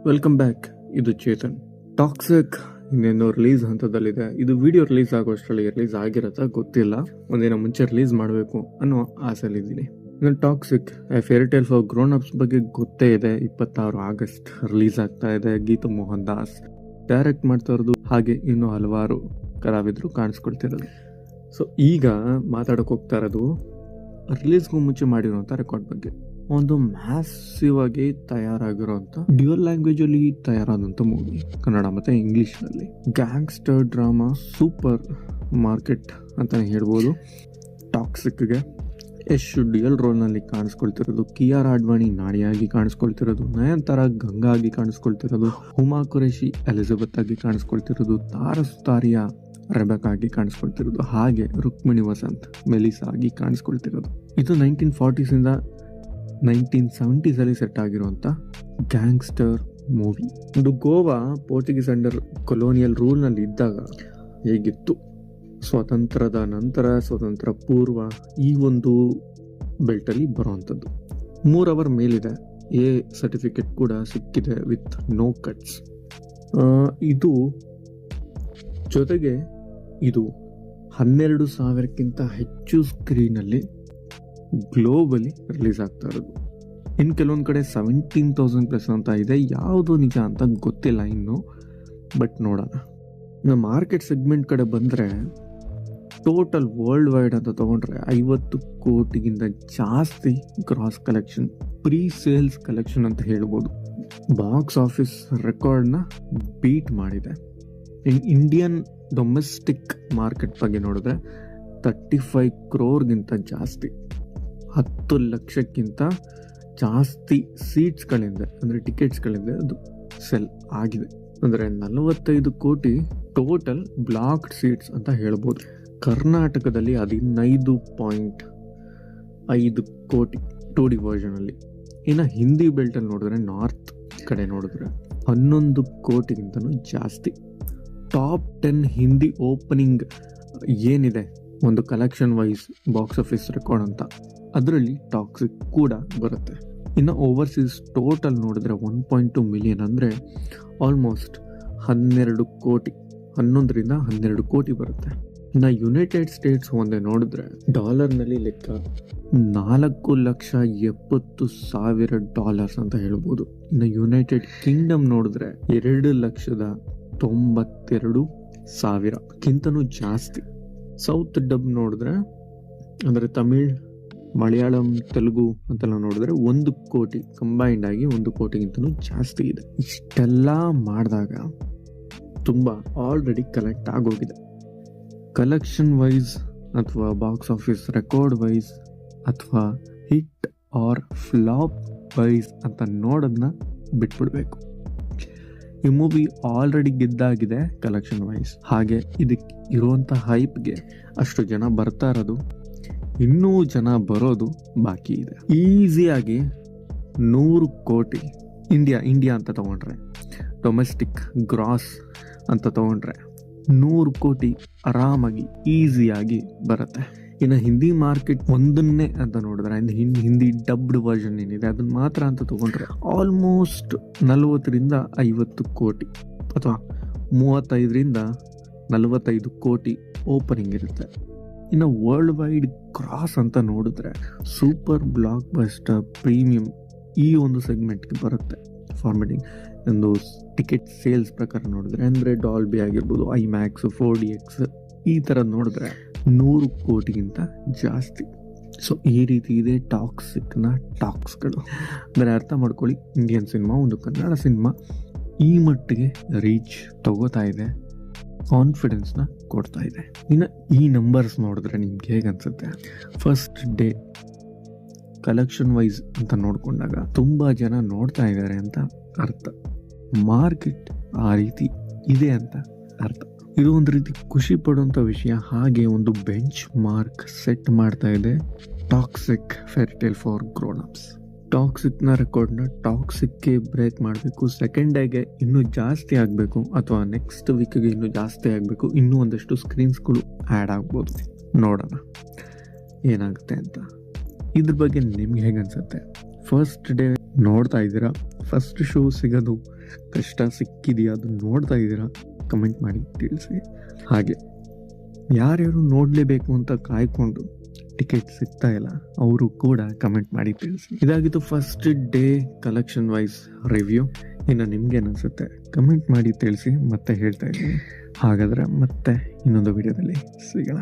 Welcome back. ಇದು Chetan. Toxic ಇನ್ನೇನೋ release ಹಂತದಲ್ಲಿದೆ. ಇದು ವಿಡಿಯೋ ರಿಲೀಸ್ ಆಗೋಷ್ಟರಲ್ಲಿ ರಿಲೀಸ್ ಆಗಿರತ್ತಾ ಗೊತ್ತಿಲ್ಲ. ಒಂದಿನ ಮುಂಚೆ ರಿಲೀಸ್ ಮಾಡಬೇಕು ಅನ್ನೋ ಆಸೆಲಿದ್ದೀನಿ. ಇನ್ನು Toxic fairy tale for grown ups ಬಗ್ಗೆ ಗೊತ್ತೇ ಇದೆ. 26 ಆಗಸ್ಟ್ ರಿಲೀಸ್ ಆಗ್ತಾ ಇದೆ. ಗೀತು ಮೋಹನ್ ದಾಸ್ ಡೈರೆಕ್ಟ್ ಮಾಡ್ತಾ ಇರೋದು, ಹಾಗೆ ಇನ್ನೂ ಹಲವಾರು ಕಲಾವಿದರು ಕಾಣಿಸ್ಕೊಳ್ತಿರೋದು. ಸೊ ಈಗ ಮಾತಾಡೋಕೆ ಹೋಗ್ತಾ ಇರೋದು ರಿಲೀಸ್ಗೂ ಮುಂಚೆ ಮಾಡಿರುವಂಥ ರೆಕಾರ್ಡ್ ಬಗ್ಗೆ. ಒಂದು ಮ್ಯಾಸಿವ್ ಆಗಿ ತಯಾರಾಗಿರೋಂಥ ಡ್ಯೂಯಲ್ ಲ್ಯಾಂಗ್ವೇಜ್ ಅಲ್ಲಿ ತಯಾರಾದಂಥ ಮೂವಿ, ಕನ್ನಡ ಮತ್ತೆ ಇಂಗ್ಲಿಷ್ ನಲ್ಲಿ. ಗ್ಯಾಂಗ್ಸ್ಟರ್ ಡ್ರಾಮಾ ಸೂಪರ್ ಮಾರ್ಕೆಟ್ ಅಂತಾನೆ ಹೇಳ್ಬೋದು. ಟಾಕ್ಸಿಕ್ಗೆ ಯಶ್ ಡ್ಯೂಯಲ್ ರೋಲ್ ನಲ್ಲಿ ಕಾಣಿಸ್ಕೊಳ್ತಿರೋದು, ಕಿಯಾರಾ ಅಡ್ವಾಣಿ ನಾಡಿಯಾಗಿ ಕಾಣಿಸ್ಕೊಳ್ತಿರೋದು, ನಯನತಾರಾ ಗಂಗಾ ಆಗಿ ಕಾಣಿಸ್ಕೊಳ್ತಿರೋದು, ಹುಮಾ ಖುರೇಶಿ ಎಲಿಜಬೆತ್ ಆಗಿ ಕಾಣಿಸ್ಕೊಳ್ತಿರೋದು, ತಾರಿಯಾ ರೆಬೆಕಾ ಆಗಿ ಕಾಣಿಸ್ಕೊಳ್ತಿರೋದು, ಹಾಗೆ ರುಕ್ಮಿಣಿ ವಸಂತ್ ಮೆಲಿಸಾ ಆಗಿ ಕಾಣಿಸ್ಕೊಳ್ತಿರೋದು. ಇದು 1940s ಇಂದ 1970s ಅಲ್ಲಿ ಸೆಟ್ ಆಗಿರುವಂತ ಗ್ಯಾಂಗ್ಸ್ಟರ್ ಮೂವಿ. ಇದು Goa Portuguese under colonial rule ನಲ್ಲಿ ಇದ್ದಾಗ ಹೇಗಿತ್ತು, ಸ್ವಾತಂತ್ರ್ಯದ ನಂತರ, ಸ್ವತಂತ್ರ ಪೂರ್ವ, ಈ ಒಂದು ಬೆಲ್ಟ್ ಅಲ್ಲಿ ಬರುವಂತದ್ದು. 3 ಅವರ್ ಮೇಲಿದೆ. ಎ ಸರ್ಟಿಫಿಕೇಟ್ ಕೂಡ ಸಿಕ್ಕಿದೆ ವಿತ್ ನೋ ಕಟ್ಸ್. ಇದು ಜೊತೆಗೆ ಇದು 12,000ಕ್ಕಿಂತ ಹೆಚ್ಚು ಸ್ಕ್ರೀನ್ ಅಲ್ಲಿ ಗ್ಲೋಬಲಿ ರಿಲೀಸ್ ಆಗ್ತಾ ಇರೋದು. ಇನ್ನು ಕೆಲವೊಂದು ಕಡೆ 17,000+ ಅಂತ ಇದೆ. ಯಾವುದು ನಿಜ ಅಂತ ಗೊತ್ತಿಲ್ಲ ಇನ್ನು, ಬಟ್ ನೋಡೋಣ. ಇನ್ನು ಮಾರ್ಕೆಟ್ ಸೆಗ್ಮೆಂಟ್ ಕಡೆ ಬಂದರೆ, ಟೋಟಲ್ ವರ್ಲ್ಡ್ ವೈಡ್ ಅಂತ ತಗೊಂಡ್ರೆ 50 ಕೋಟಿಗಿಂತ ಜಾಸ್ತಿ gross collection, pre sales collection ಅಂತ ಹೇಳ್ಬೋದು. ಬಾಕ್ಸ್ ಆಫೀಸ್ ರೆಕಾರ್ಡ್ನ ಬೀಟ್ ಮಾಡಿದೆ. ಇಂಡಿಯನ್ ಡೊಮೆಸ್ಟಿಕ್ ಮಾರ್ಕೆಟ್ ಬಗ್ಗೆ ನೋಡಿದ್ರೆ 35 crore ಜಾಸ್ತಿ, 10 ಲಕ್ಷಕ್ಕಿಂತ ಜಾಸ್ತಿ ಸೀಟ್ಸ್ಗಳಿಂದ, ಅಂದರೆ ಟಿಕೆಟ್ಸ್ಗಳಿಂದ ಅದು ಸೆಲ್ ಆಗಿದೆ. ಅಂದರೆ 45 ಕೋಟಿ ಟೋಟಲ್ ಬ್ಲಾಕ್ಡ್ ಸೀಟ್ಸ್ ಅಂತ ಹೇಳ್ಬೋದು. ಕರ್ನಾಟಕದಲ್ಲಿ 15.5 ಕೋಟಿ 2D ವರ್ಷನಲ್ಲಿ. ಇನ್ನು ಹಿಂದಿ ಬೆಲ್ಟಲ್ಲಿ ನೋಡಿದ್ರೆ, ನಾರ್ತ್ ಕಡೆ ನೋಡಿದ್ರೆ 11 ಕೋಟಿಗಿಂತನೂ ಜಾಸ್ತಿ. ಟಾಪ್ 10 ಹಿಂದಿ ಓಪನಿಂಗ್ ಏನಿದೆ ಒಂದು collection wise box office record ಅಂತ, ಅದರಲ್ಲಿ ಟಾಕ್ಸಿಕ್ ಕೂಡ ಬರುತ್ತೆ. ಇನ್ನು ಓವರ್ಸೀಸ್ ಟೋಟಲ್ ನೋಡಿದ್ರೆ 1.2 ಮಿಲಿಯನ್, ಅಂದರೆ ಆಲ್ಮೋಸ್ಟ್ 12 ಕೋಟಿ, 11ರಿಂದ 12 ಕೋಟಿ ಬರುತ್ತೆ. ಇನ್ನು ಯುನೈಟೆಡ್ ಸ್ಟೇಟ್ಸ್ ಒಂದೇ ನೋಡಿದ್ರೆ ಡಾಲರ್ನಲ್ಲಿ ಲೆಕ್ಕ $470,000 ಅಂತ ಹೇಳ್ಬೋದು. ಇನ್ನು ಯುನೈಟೆಡ್ ಕಿಂಗ್ಡಮ್ ನೋಡಿದ್ರೆ 2,92,000ಕ್ಕಿಂತನೂ ಜಾಸ್ತಿ. ಸೌತ್ ಡಬ್ ನೋಡಿದ್ರೆ, ಅಂದರೆ ತಮಿಳ್, ಮಲಯಾಳಂ, ತೆಲುಗು ಅಂತೆಲ್ಲ ನೋಡಿದ್ರೆ 1 ಕೋಟಿ, ಕಂಬೈಂಡ್ ಆಗಿ 1 ಕೋಟಿಗಿಂತನೂ ಜಾಸ್ತಿ ಇದೆ. ಇಷ್ಟೆಲ್ಲ ಮಾಡಿದಾಗ ತುಂಬ ಆಲ್ರೆಡಿ ಕಲೆಕ್ಟ್ ಆಗೋಗಿದೆ. ಕಲೆಕ್ಷನ್ ವೈಸ್ ಅಥವಾ ಬಾಕ್ಸ್ ಆಫೀಸ್ ರೆಕಾರ್ಡ್ ವೈಸ್ ಅಥವಾ ಹಿಟ್ ಆರ್ ಫ್ಲಾಪ್ ವೈಸ್ ಅಂತ ನೋಡೋದನ್ನ ಬಿಟ್ಬಿಡ್ಬೇಕು. ಈ ಮೂವಿ ಆಲ್ರೆಡಿ ಗೆದ್ದಾಗಿದೆ ಕಲೆಕ್ಷನ್ ವೈಸ್. ಹಾಗೆ ಇದಕ್ಕೆ ಇರುವಂಥ ಹೈಪ್ಗೆ ಅಷ್ಟು ಜನ ಬರ್ತಾ ಇರೋದು, ಇನ್ನೂ ಜನ ಬರೋದು ಬಾಕಿ ಇದೆ. ಈಸಿಯಾಗಿ 100 ಕೋಟಿ ಇಂಡಿಯಾ ಅಂತ ತಗೊಂಡ್ರೆ, ಡೊಮೆಸ್ಟಿಕ್ ಗ್ರಾಸ್ ಅಂತ ತಗೊಂಡ್ರೆ 100 ಕೋಟಿ ಆರಾಮಾಗಿ ಈಸಿಯಾಗಿ ಬರುತ್ತೆ. ಇನ್ನು ಹಿಂದಿ ಮಾರ್ಕೆಟ್ ಒಂದನ್ನೇ ಅಂತ ನೋಡಿದ್ರೆ, ಹಿಂದಿ ಡಬ್ಡ್ ವರ್ಷನ್ ಏನಿದೆ ಅದನ್ನ ಮಾತ್ರ ಅಂತ ತಗೊಂಡ್ರೆ ಆಲ್ಮೋಸ್ಟ್ 40ರಿಂದ 50 ಕೋಟಿ ಅಥವಾ 35ರಿಂದ 45 ಕೋಟಿ ಓಪನಿಂಗ್ ಇರುತ್ತೆ. ಇನ್ನು ವರ್ಲ್ಡ್ ವೈಡ್ ಕ್ರಾಸ್ ಅಂತ ನೋಡಿದ್ರೆ ಸೂಪರ್ ಬ್ಲಾಕ್ ಬಸ್ಟರ್ ಪ್ರೀಮಿಯಂ ಈ ಒಂದು ಸೆಗ್ಮೆಂಟ್ಗೆ ಬರುತ್ತೆ. ಫಾರ್ಮೆಟಿಂಗ್ ಒಂದು ಟಿಕೆಟ್ ಸೇಲ್ಸ್ ಪ್ರಕಾರ ನೋಡಿದ್ರೆ, ಅಂದರೆ ಡಾಲ್ಬಿ ಆಗಿರ್ಬೋದು, ಐಮ್ಯಾಕ್ಸ್, 4DX ಈ ಥರ ನೋಡಿದ್ರೆ 100 ಕೋಟಿಗಿಂತ ಜಾಸ್ತಿ. ಸೊ ಈ ರೀತಿ ಇದೆ ಟಾಕ್ಸಿಕ್ನ ಟಾಕ್ಸ್ಗಳು. ಅಂದರೆ ಅರ್ಥ ಮಾಡ್ಕೊಳ್ಳಿ, ಇಂಡಿಯನ್ ಸಿನಿಮಾ, ಒಂದು ಕನ್ನಡ ಸಿನಿಮಾ ಈ ಮಟ್ಟಿಗೆ ರೀಚ್ ತಗೋತಾ ಇದೆ, ಕಾನ್ಫಿಡೆನ್ಸ್ನ ಕೊಡ್ತಾ ಇದೆ. ಇನ್ನು ಈ ನಂಬರ್ಸ್ ನೋಡಿದ್ರೆ ನಿಮ್ಗೆ ಹೇಗೆ ಅನ್ಸುತ್ತೆ? ಫಸ್ಟ್ ಡೇ ಕಲೆಕ್ಷನ್ ವೈಸ್ ಅಂತ ನೋಡ್ಕೊಂಡಾಗ ತುಂಬ ಜನ ನೋಡ್ತಾ ಇದ್ದಾರೆ ಅಂತ ಅರ್ಥ. ಮಾರ್ಕೆಟ್ ಆ ರೀತಿ ಇದೆ ಅಂತ ಅರ್ಥ. ಇದು ಒಂದು ರೀತಿ ಖುಷಿ ಪಡುವಂಥ ವಿಷಯ. ಹಾಗೆ ಒಂದು ಬೆಂಚ್ ಮಾರ್ಕ್ ಸೆಟ್ ಮಾಡ್ತಾ ಇದೆ toxic fairy tale for grown ups. ಟಾಕ್ಸಿಕ್ನ ರೆಕಾರ್ಡ್ನ ಟಾಕ್ಸಿಕ್ಗೆ ಬ್ರೇಕ್ ಮಾಡಬೇಕು. ಸೆಕೆಂಡ್ ಡೇಗೆ ಇನ್ನೂ ಜಾಸ್ತಿ ಆಗಬೇಕು, ಅಥವಾ ನೆಕ್ಸ್ಟ್ ವೀಕ್ಗೆ ಇನ್ನೂ ಜಾಸ್ತಿ ಆಗಬೇಕು. ಇನ್ನೂ ಒಂದಷ್ಟು ಸ್ಕ್ರೀನ್ಸ್ಗಳು ಆ್ಯಡ್ ಆಗ್ಬೋದು. ನೋಡೋಣ ಏನಾಗುತ್ತೆ ಅಂತ. ಇದ್ರ ಬಗ್ಗೆ ನಿಮ್ಗೆ ಹೇಗೆ ಅನ್ಸುತ್ತೆ? ಫಸ್ಟ್ ಡೇ ನೋಡ್ತಾ ಇದ್ದೀರಾ, ಫಸ್ಟ್ ಶೋ ಸಿಗೋದು ಕಷ್ಟ, ಸಿಕ್ಕಿದೆಯಾ, ಅದು ನೋಡ್ತಾ ಇದ್ದೀರಾ ಕಮೆಂಟ್ ಮಾಡಿ ತಿಳಿಸಿ. ಹಾಗೆ ಯಾರ್ಯಾರು ನೋಡಲೇಬೇಕು ಅಂತ ಕಾಯ್ಕೊಂಡು ಟಿಕೆಟ್ ಸಿಗ್ತಾ ಇಲ್ಲ ಅವರು ಕೂಡ ಕಮೆಂಟ್ ಮಾಡಿ ತಿಳಿಸಿ. ಇದಾಗಿತ್ತು first day collection wise review. ಇನ್ನು ನಿಮ್ಗೇನು ಅನಿಸುತ್ತೆ ಕಮೆಂಟ್ ಮಾಡಿ ತಿಳಿಸಿ. ಮತ್ತೆ ಹೇಳ್ತಾ ಇದ್ದೀನಿ, ಹಾಗಾದರೆ ಮತ್ತೆ ಇನ್ನೊಂದು ವಿಡಿಯೋದಲ್ಲಿ ಸಿಗೋಣ.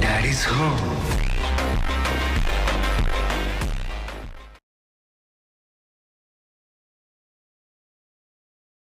Daddy's home.